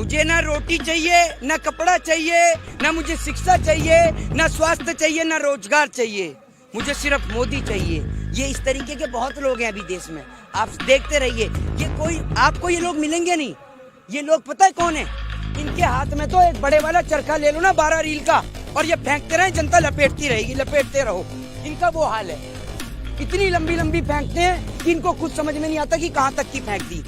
मुझे ना रोटी चाहिए, ना कपड़ा चाहिए, ना मुझे शिक्षा चाहिए, ना स्वास्थ्य चाहिए, ना रोजगार चाहिए। मुझे सिर्फ मोदी चाहिए। ये इस तरीके के बहुत लोग हैं अभी देश में। आप देखते रहिए, आपको ये लोग मिलेंगे नहीं। ये लोग पता है कौन है? इनके हाथ में तो एक बड़े वाला चरखा ले लो ना 12 रील का, और ये फेंकते रहे, जनता लपेटती रहेगी, लपेटते रहो। इनका वो हाल है। इतनी लंबी लंबी फेंकते हैं कि इनको खुद समझ में नहीं आता कि कहाँ तक की फेंक दी।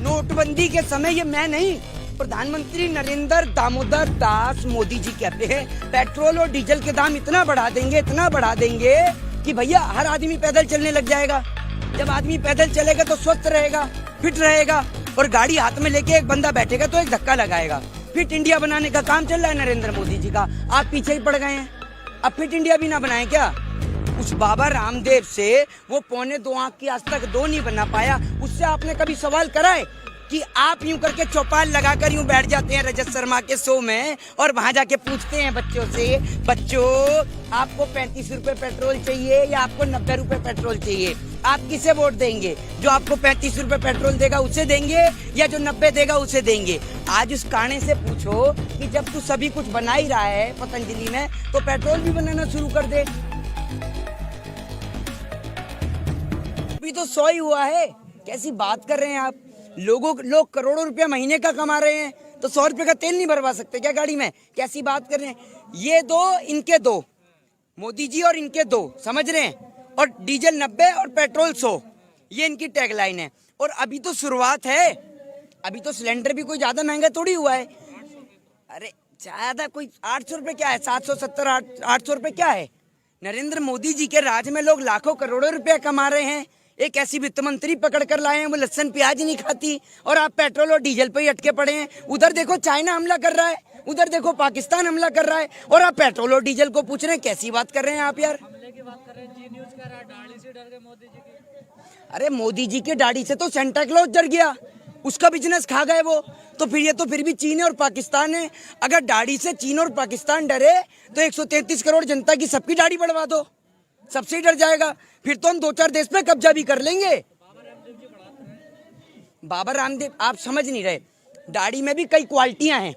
नोटबंदी के समय ये मैं नहीं, प्रधानमंत्री नरेंद्र दामोदर दास मोदी जी कहते हैं पेट्रोल और डीजल के दाम इतना बढ़ा देंगे कि भैया हर आदमी पैदल चलने लग जाएगा। जब आदमी पैदल चलेगा तो स्वस्थ रहेगा, फिट रहेगा, और गाड़ी हाथ में लेके एक बंदा बैठेगा तो एक धक्का लगाएगा। फिट इंडिया बनाने का काम चल रहा है नरेंद्र मोदी जी का, आप पीछे ही पड़ गए हैं। अब फिट इंडिया भी ना बनाए क्या? उस बाबा रामदेव से वो 1.25 आंख की आज तक 2 नहीं बना पाया, उससे आपने कभी सवाल करा है कि आप यूं करके चौपाल लगाकर यूं बैठ जाते हैं रजत शर्मा के शो में और वहां जाके पूछते हैं बच्चों से, बच्चों आपको 35 रुपए पेट्रोल चाहिए या आपको 90 रुपए पेट्रोल चाहिए? आप किसे वोट देंगे? जो आपको 35 रुपए पेट्रोल देगा उसे देंगे या जो 90 देगा उसे देंगे? आज उस काने से पूछो कि जब तू सभी कुछ बना ही रहा है पतंजलि में, तो पेट्रोल भी बनाना शुरू कर दे। अभी तो 100 ही हुआ है। कैसी बात कर रहे हैं आप? लोग करोड़ों रुपया महीने का कमा रहे हैं, तो 100 रुपए का तेल नहीं भरवा सकते क्या गाड़ी में? कैसी बात कर रहे हैं? ये दो, इनके दो, मोदी जी और इनके दो, समझ रहे हैं? और डीजल 90 और पेट्रोल 100, ये इनकी टैगलाइन है। और अभी तो शुरुआत है, अभी तो सिलेंडर भी कोई ज्यादा महंगा थोड़ी हुआ है। अरे ज्यादा कोई 800 रुपए क्या है? 770 800 रुपए क्या है? नरेंद्र मोदी जी के राज में लोग लाखों करोड़ों रुपए कमा रहे हैं। एक ऐसी वित्त मंत्री पकड़ कर लाए हैं, वो लहसुन प्याज ही नहीं खाती, और आप पेट्रोल और डीजल पे ही अटके पड़े हैं। उधर देखो चाइना हमला कर रहा है, उधर देखो पाकिस्तान हमला कर रहा है, और आप पेट्रोल और डीजल को पूछ रहे हैं। कैसी बात कर रहे हैं आप यार? हमले की बात कर रहे हैं, जी न्यूज़ कह रहा है दाढ़ी से डर गए मोदी जी की। अरे मोदी जी के दाढ़ी से तो सेंटा क्लॉज डर गया, उसका बिजनेस खा गए वो। तो फिर भी चीन और पाकिस्तान है। अगर दाढ़ी से चीन और पाकिस्तान डरे तो 133 करोड़ जनता की सबकी दाढ़ी बढ़वा दो, सबसे ही डर जाएगा। फिर तो हम 2-4 देश पे कब्जा भी कर लेंगे। बाबा रामदेव, आप समझ नहीं रहे, दाढ़ी में भी कई क्वालिटियां हैं,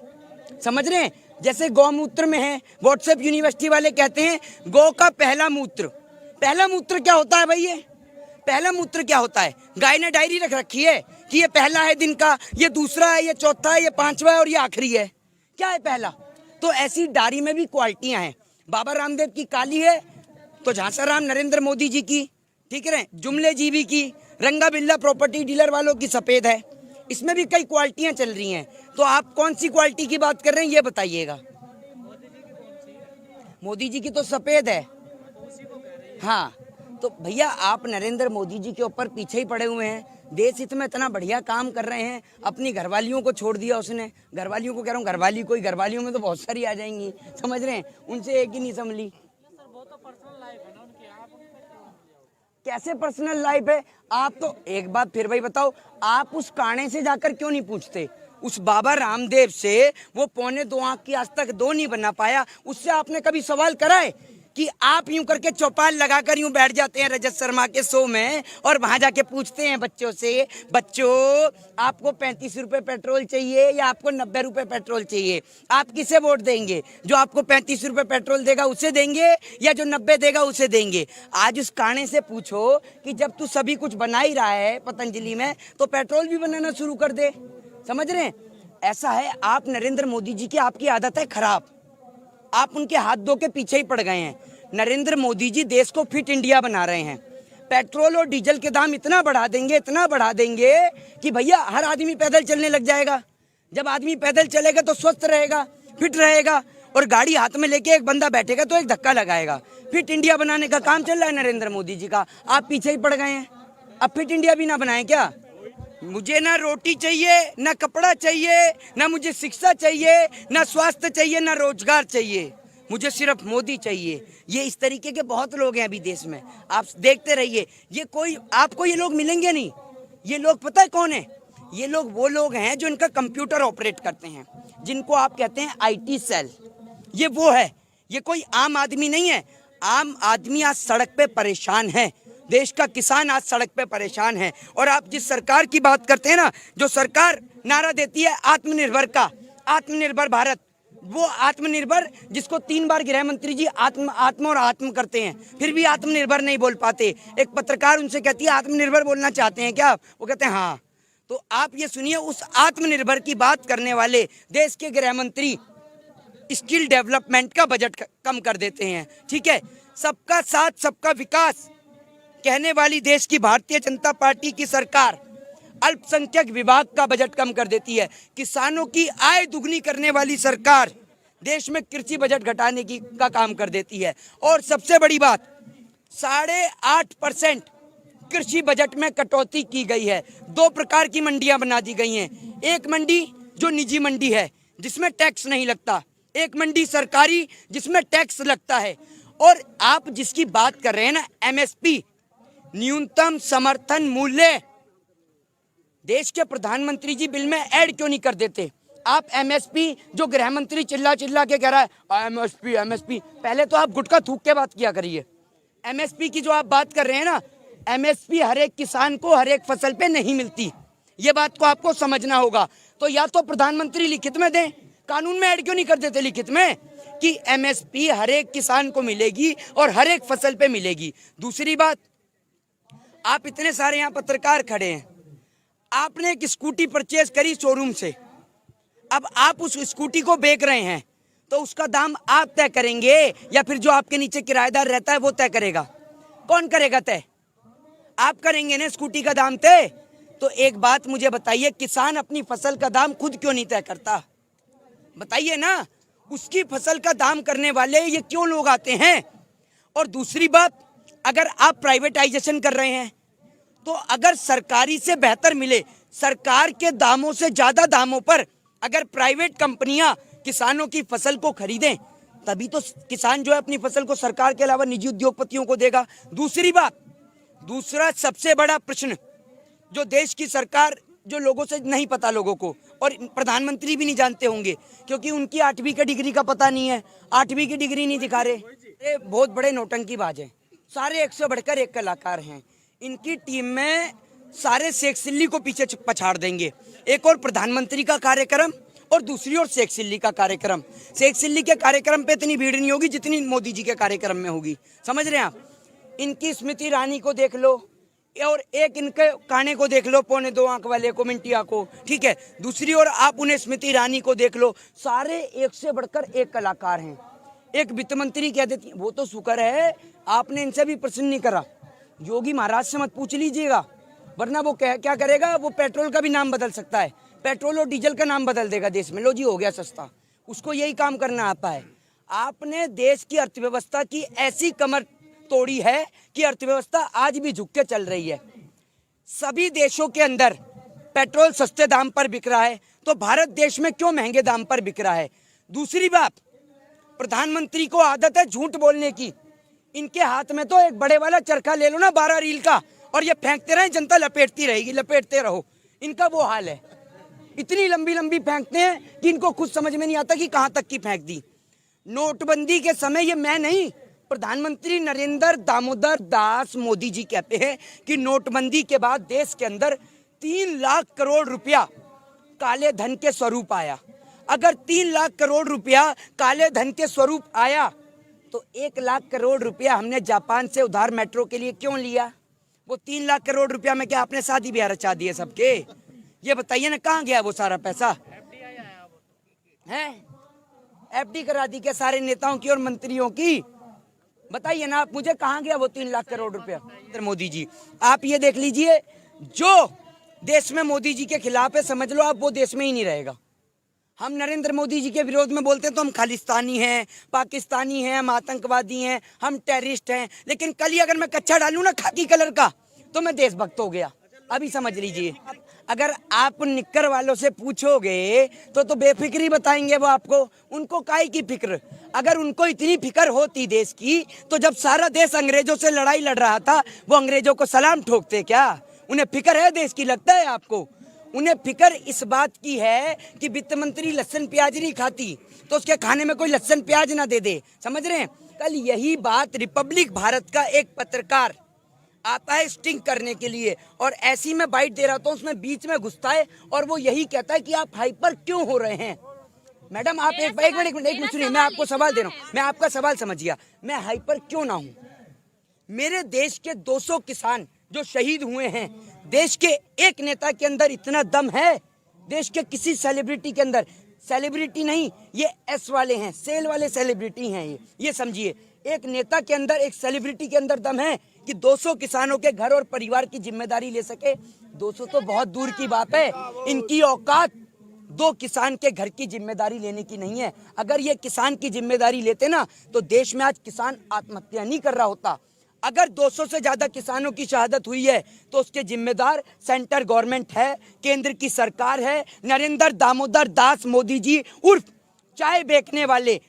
समझ रहे हैं? जैसे गौमूत्र में है, व्हाट्सएप यूनिवर्सिटी वाले कहते हैं गौ का पहला मूत्र क्या होता है भाई? ये पहला मूत्र क्या होता है? गाय ने डायरी रख रखी है कि ये पहला है दिन का, ये दूसरा है, ये चौथा है, ये 5वां है और ये आखिरी है। क्या है पहला? तो ऐसी दाढ़ी में भी क्वालिटियां हैं। बाबा रामदेव की काली है तो झांसाराम नरेंद्र मोदी जी की, ठीक है, जुमले जीबी की, रंगा बिल्ला प्रॉपर्टी डीलर वालों की सफेद है। इसमें भी कई क्वालिटियां चल रही हैं। तो आप कौन सी क्वालिटी की बात कर रहे हैं ये बताइएगा? मोदी जी की तो सफेद है। हाँ, तो भैया आप नरेंद्र मोदी जी के ऊपर पीछे ही पड़े हुए हैं। देश हित में इतना बढ़िया काम कर रहे हैं, अपनी घरवालियों को छोड़ दिया उसने। घरवालियों को कह रहा हूँ, घरवालियों में तो बहुत सारी आ जाएंगी, समझ रहे हैं? उनसे एक ही नहीं संभली। कैसे पर्सनल लाइफ है? आप तो एक बात फिर भाई बताओ, आप उस काने से जाकर क्यों नहीं पूछते? उस बाबा रामदेव से वो 1.25 आंख की आज तक 2 नहीं बना पाया, उससे आपने कभी सवाल करा है कि आप यूं करके चौपाल लगाकर यूं बैठ जाते हैं रजत शर्मा के शो में और वहां जाके पूछते हैं बच्चों से, बच्चों आपको 35 रुपए पेट्रोल चाहिए या आपको 90 रुपए पेट्रोल चाहिए? आप किसे वोट देंगे? जो आपको 35 रुपए पेट्रोल देगा उसे देंगे या जो 90 देगा उसे देंगे? आज उस काने से पूछो कि जब तू सभी कुछ बना ही रहा है पतंजलि में, तो पेट्रोल भी बनाना शुरू कर दे। समझ रहे हैं? ऐसा है, आप नरेंद्र मोदी जी की आपकी आदत है खराब, आप उनके हाथ धो के पीछे ही पड़ गए हैं। नरेंद्र मोदी जी देश को फिट इंडिया बना रहे हैं। पेट्रोल और डीजल के दाम इतना बढ़ा देंगे कि भैया हर आदमी पैदल चलने लग जाएगा। जब आदमी पैदल चलेगा तो स्वस्थ रहेगा, फिट रहेगा, और गाड़ी हाथ में लेके एक बंदा बैठेगा तो एक धक्का लगाएगा। फिट इंडिया बनाने का काम चल रहा है नरेंद्र मोदी जी का, आप पीछे ही पड़ गए हैं। अब फिट इंडिया भी ना बनाए क्या? मुझे ना रोटी चाहिए, ना कपड़ा चाहिए, ना मुझे शिक्षा चाहिए, ना स्वास्थ्य चाहिए, ना रोजगार चाहिए। मुझे सिर्फ मोदी चाहिए। ये इस तरीके के बहुत लोग हैं अभी देश में। आप देखते रहिए, आपको ये लोग मिलेंगे नहीं। ये लोग पता है कौन है? ये लोग वो लोग हैं जो इनका कंप्यूटर ऑपरेट करते हैं, जिनको आप कहते हैं IT सेल। ये वो है, ये कोई आम आदमी नहीं है। आम आदमी आज सड़क पे परेशान है, देश का किसान आज सड़क पे परेशान है। और आप जिस सरकार की बात करते हैं ना, जो सरकार नारा देती है आत्मनिर्भर का, आत्मनिर्भर भारत। वो आत्मनिर्भर जिसको 3 बार गृह मंत्री जी आत्म और आत्म करते हैं, फिर भी आत्मनिर्भर नहीं बोल पाते। एक पत्रकार उनसे कहती है आत्मनिर्भर बोलना चाहते हैं क्या? वो कहते हैं हाँ। तो आप ये सुनिए, उस आत्मनिर्भर की बात करने वाले देश के गृह मंत्री स्किल डेवलपमेंट का बजट कम कर देते हैं। ठीक है, सबका साथ सबका विकास कहने वाली देश की भारतीय जनता पार्टी की सरकार अल्पसंख्यक विभाग का बजट कम कर देती है। किसानों की आय दुगनी करने वाली सरकार देश में कृषि बजट घटाने का काम कर देती है। और सबसे बड़ी बात, 8.5% कृषि बजट में कटौती की गई है। 2 प्रकार की मंडियां बना दी गई हैं। एक मंडी जो निजी मंडी है जिसमें टैक्स नहीं लगता, एक मंडी सरकारी जिसमें टैक्स लगता है। और आप जिसकी बात कर रहे हैं ना, एमएसपी, न्यूनतम समर्थन मूल्य, देश के प्रधानमंत्री जी बिल में ऐड क्यों नहीं कर देते? आप एमएसपी, जो गृह मंत्री चिल्ला चिल्ला के कह रहा है एमएसपी एमएसपी, पहले तो आप गुटखा थूक के बात किया करिए। एमएसपी की जो आप बात कर रहे हैं ना, एमएसपी हर एक किसान को हर एक फसल पे नहीं मिलती, ये बात को आपको समझना होगा। तो या तो प्रधानमंत्री लिखित में दें, कानून में ऐड क्यों नहीं कर देते लिखित में कि एमएसपी हर एक किसान को मिलेगी और हर एक फसल पे मिलेगी। दूसरी बात, आप इतने सारे यहाँ पत्रकार खड़े हैं, आपने एक स्कूटी परचेज करी शोरूम से, अब आप उस स्कूटी को बेच रहे हैं, तो उसका दाम आप तय करेंगे या फिर जो आपके नीचे किराएदार रहता है वो तय करेगा? कौन करेगा तय? आप करेंगे ना स्कूटी का दाम तय। तो एक बात मुझे बताइए, किसान अपनी फसल का दाम खुद क्यों नहीं तय करता? बताइए ना, उसकी फसल का दाम करने वाले ये क्यों लोग आते हैं? और दूसरी बात, अगर आप प्राइवेटाइजेशन कर रहे हैं तो अगर सरकारी से बेहतर मिले, सरकार के दामों से ज्यादा दामों पर अगर प्राइवेट कंपनियां किसानों की फसल को खरीदें, तभी तो किसान जो है अपनी फसल को सरकार के अलावा निजी उद्योगपतियों को देगा। दूसरी बात, दूसरा सबसे बड़ा प्रश्न जो देश की सरकार, जो लोगों से नहीं पता लोगों को, और प्रधानमंत्री भी नहीं जानते होंगे क्योंकि उनकी 8वीं की डिग्री का पता नहीं है, 8वीं की डिग्री नहीं दिखा रहे। ये बहुत बड़े नौटंकीबाज हैं, सारे 1 से बढ़कर 1 कलाकार हैं। इनकी टीम में सारे शेख चिल्ली को पीछे पछाड़ देंगे। एक और प्रधानमंत्री का कार्यक्रम और दूसरी ओर शेख चिल्ली का कार्यक्रम। शेख चिल्ली के कार्यक्रम पे इतनी भीड़ नहीं होगी जितनी मोदी जी के कार्यक्रम में होगी, समझ रहे हैं आप? इनकी स्मृति ईरानी को देख लो और एक इनके काने को देख लो, 2.25 आंख वाले को, मिंटिया को, ठीक है। दूसरी ओर आप उन्हें स्मृति ईरानी को देख लो, सारे 1 से बढ़कर 1 कलाकार हैं। एक वित्त मंत्री कह देती है, वो तो शुक्र है आपने इनसे भी प्रश्न नहीं करा, योगी महाराज से मत पूछ लीजिएगा, वरना वो क्या करेगा, वो पेट्रोल का भी नाम बदल सकता है, पेट्रोल और डीजल का नाम बदल देगा देश में। लो जी, हो गया सस्ता, उसको यही काम करना आता है। आपने देश की अर्थव्यवस्था की ऐसी कमर तोड़ी है कि अर्थव्यवस्था आज भी झुक के चल रही है। सभी देशों के अंदर पेट्रोल सस्ते दाम पर बिक रहा है, तो भारत देश में क्यों महंगे दाम पर बिक रहा है? दूसरी बात, प्रधानमंत्री को आदत है झूठ बोलने की। इनके हाथ में तो एक बड़े वाला चरखा ले लो ना 12 रील का, और ये फेंकते रहे, जनता लपेटती रहेगी, लपेटते रहो। इनका वो हाल है, इतनी लंबी लंबी फेंकते हैं कि इनको खुद समझ में नहीं आता कि कहां तक की फेंक दी। नोटबंदी के समय, ये मैं नहीं, प्रधानमंत्री नरेंद्र दामोदर दास मोदी जी कहते हैं कि नोटबंदी के बाद देश के अंदर 3 लाख करोड़ रुपया काले धन के स्वरूप आया। अगर 3 लाख करोड़ रुपया काले धन के स्वरूप आया तो 1 लाख करोड़ रुपया हमने जापान से उधार मेट्रो के लिए क्यों लिया? वो 3 लाख करोड़ रुपया में क्या आपने शादी ब्याह रचा दिए सबके? ये बताइए ना, कहाँ गया वो सारा पैसा? है एफडी करा दी क्या सारे नेताओं की और मंत्रियों की? बताइए ना आप मुझे, कहाँ गया वो 3 लाख करोड़ रुपया? मोदी जी, आप ये देख लीजिए, जो देश में मोदी जी के खिलाफ है, समझ लो आप वो देश में ही नहीं रहेगा। हम नरेंद्र मोदी जी के विरोध में बोलते हैं तो हम खालिस्तानी हैं, पाकिस्तानी हैं, हम आतंकवादी हैं, हम टेररिस्ट हैं, लेकिन कल ही अगर मैं कच्चा डालूं ना खाकी कलर का तो मैं देशभक्त हो गया। अभी समझ लीजिए, अगर आप निक्कर वालों से पूछोगे तो बेफिक्री बताएंगे वो आपको, उनको काहे की फिक्र? अगर उनको इतनी फिक्र होती देश की तो जब सारा देश अंग्रेजों से लड़ाई लड़ रहा था वो अंग्रेजों को सलाम ठोकते क्या? उन्हें फिक्र है देश की, लगता है आपको? उन्हें फिक्र इस बात की है कि वित्त मंत्री लहसुन प्याज नहीं खाती तो उसके खाने में कोई लहसुन प्याज ना दे दे, समझ रहे हैं? कल यही बात रिपब्लिक भारत का एक पत्रकार आता है स्टिंग करने के लिए, और ऐसी मैं बाइट दे रहा था, उसमें बीच में घुसता है और वो यही कहता है कि आप हाइपर क्यों हो रहे हैं। मैडम आप एक मिनट सुनिए, मैं आपको सवाल दे रहा हूँ, मैं आपका सवाल समझिए। मैं हाइपर क्यों ना हूँ? मेरे देश के 200 किसान जो शहीद हुए हैं, देश के एक नेता के अंदर इतना दम है, देश के किसी सेलिब्रिटी के अंदर, सेलिब्रिटी नहीं, ये एस वाले हैं, सेल वाले सेलिब्रिटी हैं, ये समझिए, एक नेता के अंदर, एक सेलिब्रिटी के अंदर दम है कि 200 किसानों के घर और परिवार की जिम्मेदारी ले सके। 200 तो बहुत दूर की बात है, इनकी औकात 2 किसान के घर की जिम्मेदारी लेने की नहीं है। अगर ये किसान की जिम्मेदारी लेते ना, तो देश में आज किसान आत्महत्या नहीं कर रहा होता। अगर 200 से ज्यादा किसानों की शहादत हुई है तो उसके जिम्मेदार सेंटर गवर्नमेंट है, केंद्र की सरकार है, नरेंद्र दामोदर दास मोदी जी उर्फ चाय बेचने वाले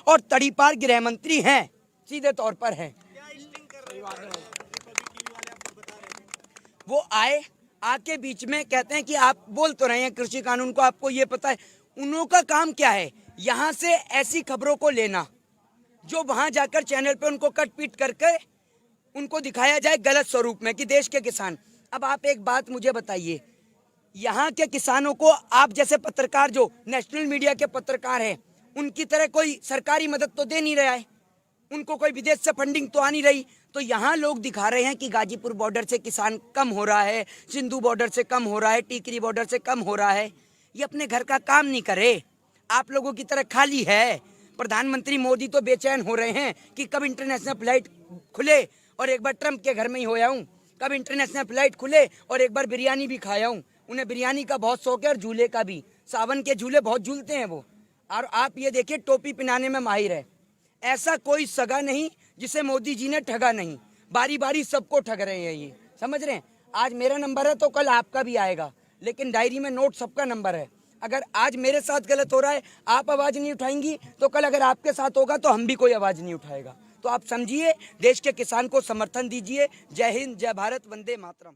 और तड़ीपार गृह मंत्री हैं, सीधे तौर पर हैं। वो आके बीच में कहते हैं कि आप बोल तो रहे हैं कृषि कानून को, आपको ये पता है। उन्हों का काम क्या है? यहाँ से ऐसी खबरों को लेना जो वहां जाकर चैनल पे उनको कट पीट करके उनको दिखाया जाए गलत स्वरूप में कि देश के किसान। अब आप एक बात मुझे बताइए, यहाँ के किसानों को आप जैसे पत्रकार, जो नेशनल मीडिया के पत्रकार हैं, उनकी तरह कोई सरकारी मदद तो दे नहीं रहा है, उनको कोई विदेश से फंडिंग तो आ नहीं रही। तो यहाँ लोग दिखा रहे हैं कि गाजीपुर बॉर्डर से किसान कम हो रहा है, सिंधु बॉर्डर से कम हो रहा है, टीकरी बॉर्डर से कम हो रहा है। ये अपने घर का काम नहीं करे, आप लोगों की तरह खाली है। प्रधानमंत्री मोदी तो बेचैन हो रहे हैं कि कब इंटरनेशनल फ्लाइट खुले, और एक बार ट्रंप के घर में ही होया हूँ, कब इंटरनेशनल फ्लाइट खुले और एक बार बिरयानी भी खाया हूँ। उन्हें बिरयानी का बहुत शौक है और झूले का भी, सावन के झूले बहुत झूलते हैं वो। और आप ये देखिए, टोपी पहनाने में माहिर है। ऐसा कोई सगा नहीं जिसे मोदी जी ने ठगा नहीं, बारी बारी सबको ठग रहे हैं, ये समझ रहे हैं। आज मेरा नंबर है तो कल आपका भी आएगा, लेकिन डायरी में नोट सबका नंबर है। अगर आज मेरे साथ गलत हो रहा है, आप आवाज नहीं उठाएंगी, तो कल अगर आपके साथ होगा तो हम भी कोई आवाज नहीं उठाएगा। तो आप समझिए, देश के किसान को समर्थन दीजिए। जय हिंद, जय भारत, वंदे मातरम।